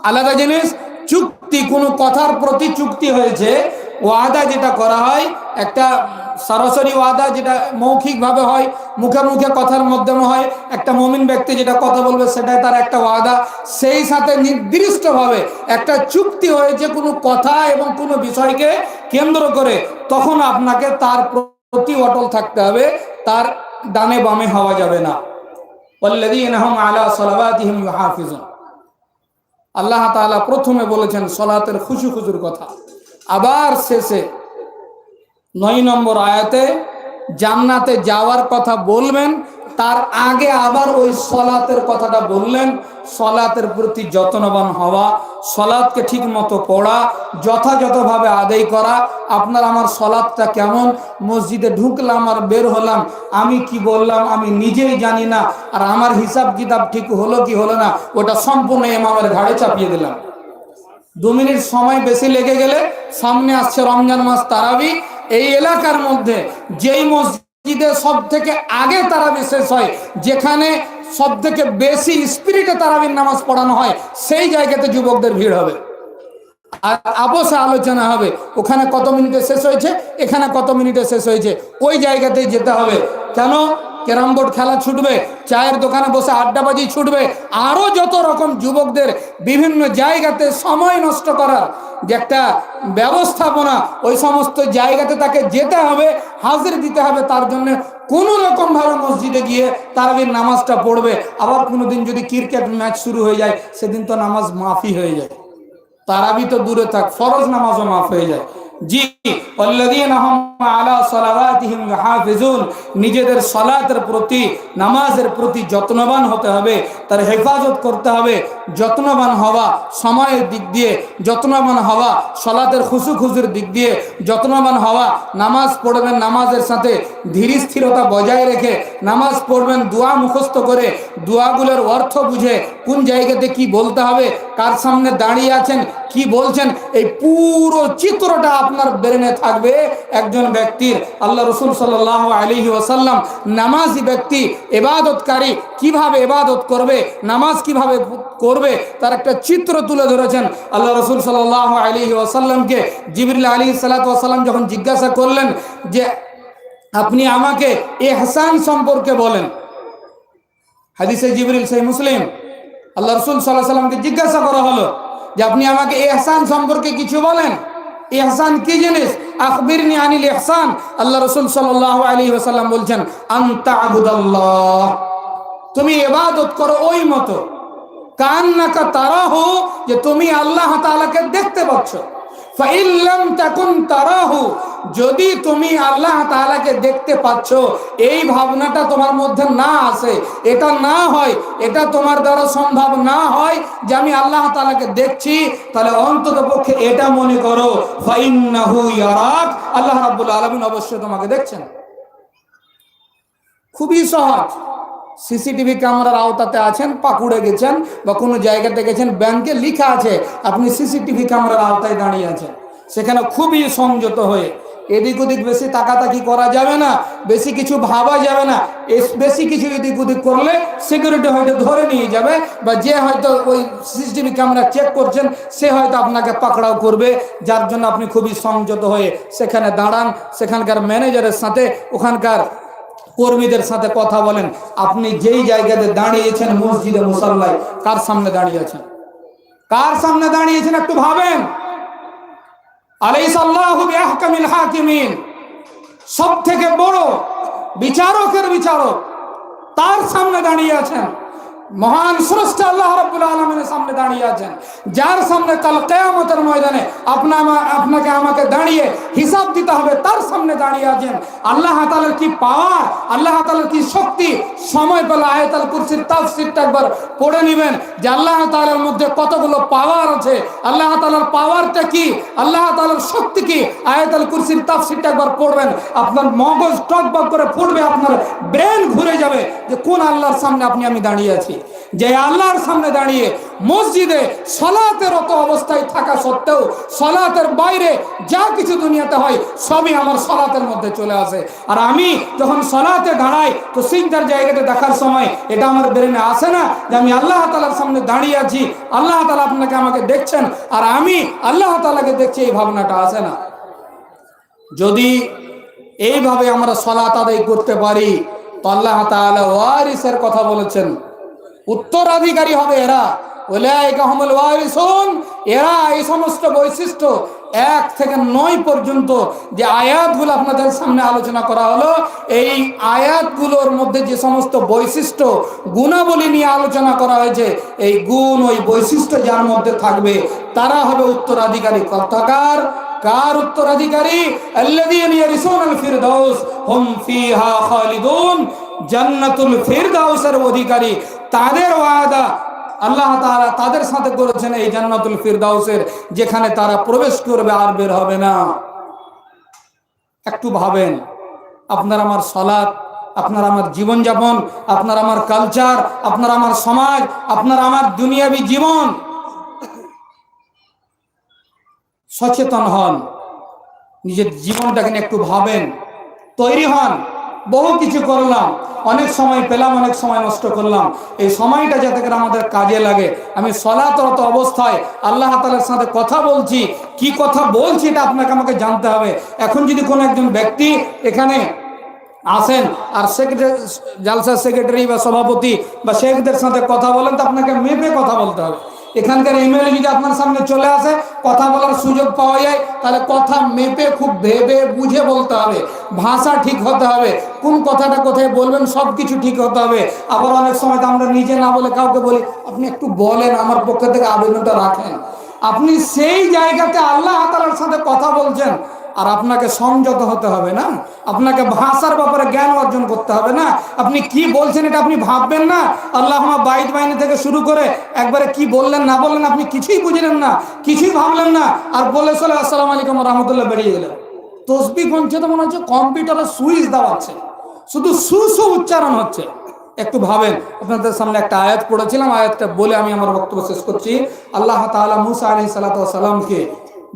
আলাদা জিনিস, চুক্তি কোনো কথার প্রতি চুক্তি হয়েছে, ওয়াদা যেটা করা হয়, একটা সরাসরি ওয়াদা যেটা মৌখিকভাবে হয়, মুখে মুখে কথার মাধ্যমে হয়, একটা মুমিন ব্যক্তি যেটা কথা বলবে সেটাই তার একটা ওয়াদা। সেই সাথে নির্দিষ্টভাবে একটা চুক্তি হয়েছে কোনো কথা এবং কোনো বিষয়কে কেন্দ্র করে, তখন আপনাকে তার প্রতি অটল থাকতে হবে, তার ডানে বামে হওয়া যাবে না। ওয়াল্লাযীনা হুম আলা সালাওয়াতিহিম ইউহাফিজুন। আল্লাহ তাআলা প্রথমে বলেছেন সালাতের খুশু-খুশুর কথা, আবার শেষে 9 নম্বর আয়াতে জান্নাতে যাওয়ার কথা বলবেন, তার আগে আবার ওই সালাতের কথাটা বললেন। সালাতের প্রতি যত্নবান হওয়া, সালাতকে ঠিক মতো পড়া, যথাযথভাবে আদায় করা। আপনার আমার সালাতটা কেমন? মসজিদে ঢুকলাম আর বের হলাম, আমি কি বললাম আমি নিজেই জানি না, আর আমার হিসাব কিতাব ঠিক হলো কি হলো না ওটা সম্পূর্ণ ইমামের ঘাড়ে চাপিয়ে দিলাম। 2 মিনিট সময় বেশি লেগে গেলে, সামনে আসছে রমজান মাস, তারাবি। এই এলাকার মধ্যে যেই মসজিদে সব থেকে আগে তারাবি শেষ হয়, যেখানে সব থেকে বেশি স্পিরিটে তারাবির নামাজ পড়ানো হয়, সেই জায়গাতে যুবকদের ভিড় হবে। আর আপোষে আলোচনা হবে, ওখানে কত মিনিটে শেষ হয়েছে, এখানে কত মিনিটে শেষ হয়েছে, ওই জায়গাতেই যেতে হবে। কেন? ক্যারাম বোর্ড খেলা ছুটবে, চায়ের দোকানে বসে আড্ডাবাজি ছুটবে, আরো যত রকম যুবকদের বিভিন্ন জায়গাতে সময় নষ্ট করার যে একটা ব্যবস্থাপনা, ওই সমস্ত জায়গাতে তাকে যেতে হবে, হাজির দিতে হবে। তার জন্য কোনো রকম ভাবে মসজিদে গিয়ে তারাবির নামাজটা পড়বে। আবার কোনোদিন যদি ক্রিকেট ম্যাচ শুরু হয়ে যায়, সেদিন তো নামাজ মাফি হয়ে যায়। তারাবি তো দূরে থাক, ফরজ নামাজও মাফ হয়ে যায়। জি, ওয়াল্লাযীনা হুম আলা সালাওয়াতিহিম ইউহাফিজুন, নিজেদের সালাতের প্রতি, নামাজের প্রতি যত্নবান হতে হবে, তার হেফাজত করতে হবে। যত্নবান হওয়া সময়ের দিক দিয়ে, যত্নবান হওয়া সালাতের খুশুখুজুর দিক দিয়ে, যত্নবান হওয়া, নামাজ পড়বেন নামাজের সাথে ধীর স্থিরতা বজায় রেখে নামাজ পড়বেন, দোয়া মুখস্থ করে, দোয়াগুলোর অর্থ বুঝে, কোন জায়গাতে কি বলতে হবে, কার সামনে দাঁড়িয়ে আছেন, কি বলছেন, এই পুরো চিত্রটা আপনার ব্রেনে থাকবে একজন ব্যক্তির। আল্লাহ রাসূল সাল্লাল্লাহু আলাইহি ওয়াসাল্লাম নামাজি ব্যক্তি, ইবাদতকারী কিভাবে ইবাদত করবে, নামাজ কিভাবে করবে, তার একটা চিত্র তুলে ধরেছেন। আল্লাহ রাসূল সাল্লাল্লাহু আলাইহি ওয়াসাল্লামকে জিবরিল আলাইহিস সালাতু ওয়াসাল্লাম যখন জিজ্ঞাসা করলেন যে আপনি আমাকে ইহসান সম্পর্কে বলেন, হাদিসে জিবরিল সহিহ মুসলিম, আল্লাহ রাসূল সাল্লাল্লাহু আলাইহি ওয়াসাল্লামকে জিজ্ঞাসা করা হলো যে আপনি আমাকে ইহসান সম্পর্কে কিছু বলেন, ইহসান কি জিনিস, আখবিরনি আনিল ইহসান। আল্লাহ রাসূল সাল্লাল্লাহু আলাইহি ওয়াসাল্লাম বলছেন আনতা আবুদাল্লাহ, তুমি ইবাদত করো ওই মতো, কান্নাকা তারাহু, যে তুমি আল্লাহ তাআলাকে দেখতে পাচ্ছ। ফাইন লাম তাকুন তারাহু, যদি তুমি আল্লাহ তাআলাকে দেখতে পাচ্ছ, এই ভাবনাটা তোমার মধ্যে না আসে, এটা না হয়, এটা তোমার দ্বারা সম্ভব না হয় যে আমি আল্লাহ তাআলাকে দেখছি, তাহলে অন্ততপক্ষে এটা মনে করো ফাইন্নাহু ইয়ারাক, আল্লাহ রাব্বুল আলামিন অবশ্যই তোমাকে দেখছেন। খুবই সহজ। সিসিটিভি ক্যামেরার আওতাতে আছেন, পাকুড়ে গেছেন বা কোনো জায়গাতে গেছেন, ব্যাংকে লেখা আছে আপনি সিসিটিভি ক্যামেরার আওতায় দাঁড়িয়ে আছেন, সেখানে খুবই সংযত হয়ে এদিক ওদিক বেশি তাকাতাকি করা যাবে না, বেশি কিছু ভাবা যাবে না। বেশি কিছু এদিক ওদিক করলে সিকিউরিটি হয়তো ধরে নিয়ে যাবে, বা যে হয়তো ওই সিসিটিভি ক্যামেরা চেক করছেন সে হয়তো আপনাকে পাকড়াও করবে। যার জন্য আপনি খুবই সংযত হয়ে সেখানে দাঁড়ান, সেখানকার ম্যানেজারের সাথে, ওখানকার কর্মীদের সাথে কথা বলেন। আপনি যেই জায়গাতে দাঁড়িয়েছেন মসজিদে মুসাল্লায়, কার সামনে দাঁড়িয়েছেন, কার সামনে দাঁড়িয়েছেন একটু ভাবেন। আলাইসাল্লাহু বিআহকামিল হাকিমিন, সব থেকে বড় বিচারকের বিচারক তার সামনে দাঁড়িয়ে আছেন। মহান স্রষ্টা আল্লাহ রাব্বুল আলামিনের সামনে দাঁড়িয়ে আছেন, যার সামনে কাল কিয়ামতের ময়দানে আপনাকে আমাকে দাঁড়িয়ে হিসাব দিতে হবে, তার সামনে দাঁড়িয়ে আছেন। আল্লাহ তাআলার কি পাওয়ার, আল্লাহ তাআলার কি শক্তি। সময় পেলে আয়াতুল কুরসির তাফসীরটা একবার পড়ে নেবেন যে আল্লাহ তাআলার মধ্যে কতগুলো পাওয়ার আছে, আল্লাহ তাআলার পাওয়ারটা কি, আল্লাহ তাআলার শক্তি কি। আয়াতুল কুরসির তাফসীরটা একবার পড়বেন, আপনার মগজ টকবক করে ফুটবে, আপনার ব্রেন ঘুরে যাবে যে কোন আল্লাহর সামনে আমি দাঁড়িয়ে আছি। যে আল্লাহর সামনে দাঁড়িয়ে মসজিদে সালাতের রত অবস্থায় থাকা সত্ত্বেও সালাতের বাইরে যা কিছু দুনিয়াতে হয় সবই আমার সালাতের মধ্যে চলে আসে। আর আমি যখন সালাতে দাঁড়াই তো সিজদার জায়গাতে দেখার সময় এটা আমার ব্রেনে আসে না যে আমি আল্লাহ তাআলার সামনে দাঁড়িয়ে আছি, আল্লাহ তাআলা আমাকে দেখছেন আর আমি আল্লাহ তাআলাকে দেখছি, এই ভাবনাটা আসে না। যদি এইভাবে আমরা সালাত আদায় করতে পারি তো আল্লাহ তাআলা ওয়ারিসের কথা বলেছেন, উত্তরাধিকারী হবে এরা, উলাইকা হুমুল ওয়ারিসুন। এরা এই সমস্ত বৈশিষ্ট্য 1 থেকে 9 পর্যন্ত যে আয়াতগুলো আপনাদের সামনে আলোচনা করা হলো, এই আয়াতগুলোর মধ্যে যে সমস্ত বৈশিষ্ট্য গুণাবলী নিয়ে আলোচনা করা হয়েছে, এই গুণ ওই বৈশিষ্ট্য যার মধ্যে থাকবে তারা হবে উত্তরাধিকারী। কথাকার কার উত্তরাধিকারী? আল্লাযীনা ইয়ারিসুনাল ফিরদাউস হুম ফিহা খালিদুন, জান্নাতুল ফিরদাউসের অধিকারী। তাদের ওয়াদা আল্লাহ তাআলা তাদের সাথে করেছেন এই জান্নাতুল ফিরদাউসের, যেখানে তারা প্রবেশ করবে আর বের হবে না। একটু ভাবেন, আপনার আমার সালাত, আপনার আমার জীবনযাপন, আপনার আমার কালচার, আপনার আমার সমাজ, আপনার আমার দুনিয়াবী জীবন, সচেতন হন, নিজের জীবনটাকে নিয়ে একটু ভাবেন, তৈরি হন বহু কিছু করলাম, অনেক সময় পেলাম, অনেক সময় নষ্ট করলাম। এই সময়টা যাতে করে আমাদের কাজে লাগে। আমি সলাতরত অবস্থায় আল্লাহ তাআলার সাথে কথা বলছি, কি কথা বলছি এটা আপনাকে আমাকে জানতে হবে। এখন যদি কোনো একজন ব্যক্তি এখানে আসেন আর সেক্রেটারি, জালসার সেক্রেটারি বা সভাপতি বা শেখদের সাথে কথা বলেন, তো আপনাকে মেপে কথা বলতে হবে। এখানকার এমএলএ যদি আপনার সামনে চলে আসে, কথা বলার সুযোগ পাওয়া যায়, তাহলে কথা মেপে খুব ভেবে বুঝে বলতে হবে। ভাষা ঠিক হতে হবে, কোন কথাটা কোথায় বলবেন সব কিছু ঠিক হতে হবে। আবার অনেক সময় তো আমরা নিজে না বলে কাউকে বলি, আপনি একটু বলেন, আমার পক্ষ থেকে আবেদনটা রাখেন। আপনি সেই জায়গাতে আল্লাহ তাআলার সাথে কথা বলছেন, আর আপনাকে সংযত হতে হবে না, আপনাকে ভাষার ব্যাপারে জ্ঞান অর্জন করতে হবে না। আপনি কি বলছেন এটা আপনি ভাববেন না। আল্লাহুম্মা বাইত বাইনি থেকে শুরু করে একবারে কি বললেন না বললেন আপনি কিছুই বুঝলেন না, কিছুই ভাবলেন না, আর বলে চলে আসসালামু আলাইকুম ওয়া রাহমাতুল্লাহ বেরিয়ে গেলেন। তসবিহ গুনছে তো মনে হচ্ছে কম্পিউটারের সুইচ দাবাচ্ছে, শুধু সু উচ্চারণ হচ্ছে। একটু ভাবেন। আপনাদের সামনে একটা আয়াত পড়েছিলাম, আয়াতটা বলে আমি আমার বক্তব্য শেষ করছি। আল্লাহ তাআলা মুসা আলাইহিস সালাতু ওয়াস সালামকে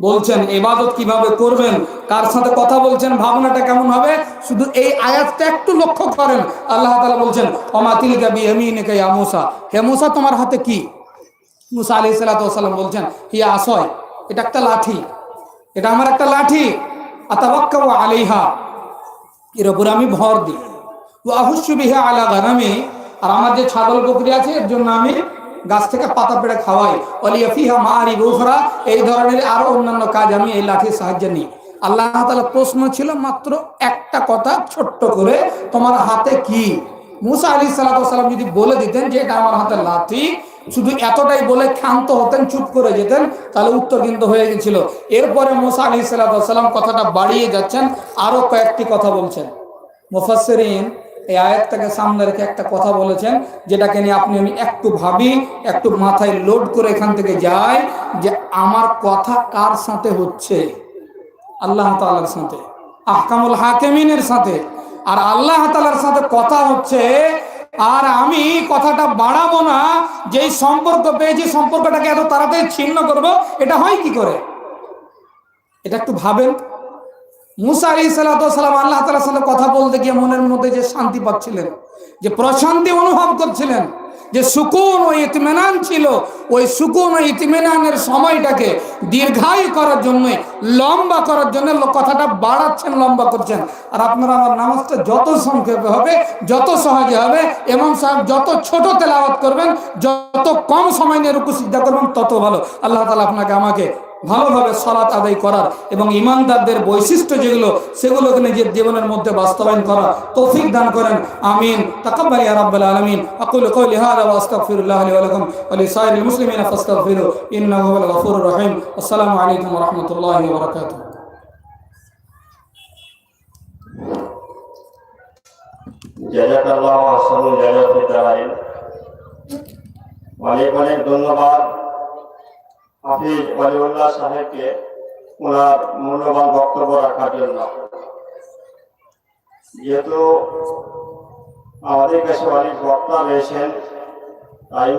বলছেন ইবাদত কিভাবে করবেন, কার সাথে কথা বলছেন, ভাবনাটা কেমন হবে, শুধু এই আয়াতটা একটু লক্ষ্য করেন। আল্লাহ তাআলা বলছেন ওমা তিলকা বিয়ামিনিকা ইয়া মুসা, হে মুসা তোমার হাতে কি? মুসা আলাইহিস সালাতু ওয়াস সালাম বলছেন হিয়া আসয়, এটা একটা লাঠি, এটা আমার একটা লাঠি। আতাওয়াক্কাউ আলাইহা, এর উপরে আমি ভর দিই। ওয়া আহুশু বিহা আলা গানামি, আর আমার যে ছাগল বকরি আছে এর জন্য আমি গাছ থেকে পাতা পেড়ে খাওয়াই। ওয়ালিয়া ফিহা মাআরিব উখরা, এই ধরনের আরো অন্যান্য কাজ আমি এই লাঠির সাহায্যে নিই। আল্লাহ তাআলা প্রশ্ন ছিল মাত্র একটা কথা ছোট্ট করে, তোমার হাতে কি? মুসা আলাইহিস সালাতু ওয়াস সালাম যদি বলে দিতেন যে এটা আমার হাতে লাঠি, শুধু এতটাই বলে ক্ষান্ত হতেন, চুপ করে যেতেন, তাহলে উত্তর কিন্তু হয়ে গেছিল। এরপরে মুসা আলাইহিস সালাতু ওয়াস সালাম কথাটা বাড়িয়ে যাচ্ছেন, আরো কয়েকটি কথা বলছেন। মুফাসসিরিন এই আয়াতটাকে সামনে রেখে একটা কথা বলেছেন, যেটাকে নিয়ে আপনি আমি একটু ভাবি, একটু মাথায় লোড করে এখান থেকে যাই, যে আমার কথা কার সাথে হচ্ছে? আল্লাহ তাআলার সাথে, আহকামুল হাকিমিনের সাথে। আর আল্লাহ তাআলার সাথে কথা হচ্ছে, আর আমি কথাটা বাড়াবো না। যেই সম্পর্ক পেয়েছি সম্পর্কটাকে এত তাড়াতাড়ি ছিন্ন করব, এটা হয় কি করে? এটা একটু ভাবেন। মুসা আলাইহিস সালাতু ওয়াস সালাম আল্লাহ তাআলার সাথে কথা বলতে গিয়ে মনের মধ্যে যে শান্তি পাচ্ছিলেন, যে প্রশান্তি অনুভব করছিলেন, যে সুকুন ও ইতমিনান ছিল, ওই সুকুন ও ইতমিনানের সময়টাকে দীর্ঘায়ু করার জন্য, লম্বা করার জন্য কথাটা বাড়াচ্ছেন, লম্বা করছেন। আর আপনারা আমার নামাজটা যত সংক্ষেপে হবে, যত সহজে হবে, ইমাম সাহেব যত ছোট তেলাওয়াত করবেন, যত কম সময় নিয়ে রুকু সিজদা করবেন, তত ভালো। আল্লাহ তাআলা আপনাকে আমাকে ভালোভাবে সালাত আদায় করার এবং ঈমানদারদের বৈশিষ্ট্য যেগুলো, সেগুলোকে নিজের জীবনের মধ্যে বাস্তবায়ন করার তৌফিক দান করেন। আমিন। তাকাব্বাল ইয়া রাব্বাল আলামিন। আকুলু কওলি হাযা ওয়া আস্তাগফিরুল্লাহ লি ওয়া লাকুম ওয়া লিসাইরিল মুসলিমিনা ফাস্তাগফিরু ইন্নাহু হুয়াল গফুরুর রহিম। আসসালামু আলাইকুম ওয়া রাহমাতুল্লাহি ওয়া বারাকাতুহু। জাযাকাল্লাহু আহসানুল জাযাতিল। অনেক অনেক ধন্যবাদ হাফিজ ওয়ালিউল্লাহ সাহেবকে ওনার মূল্যবান বক্তব্য রাখার জন্য। যেহেতু আমাদের কাছে অনেক বক্তা রয়েছেন, তাই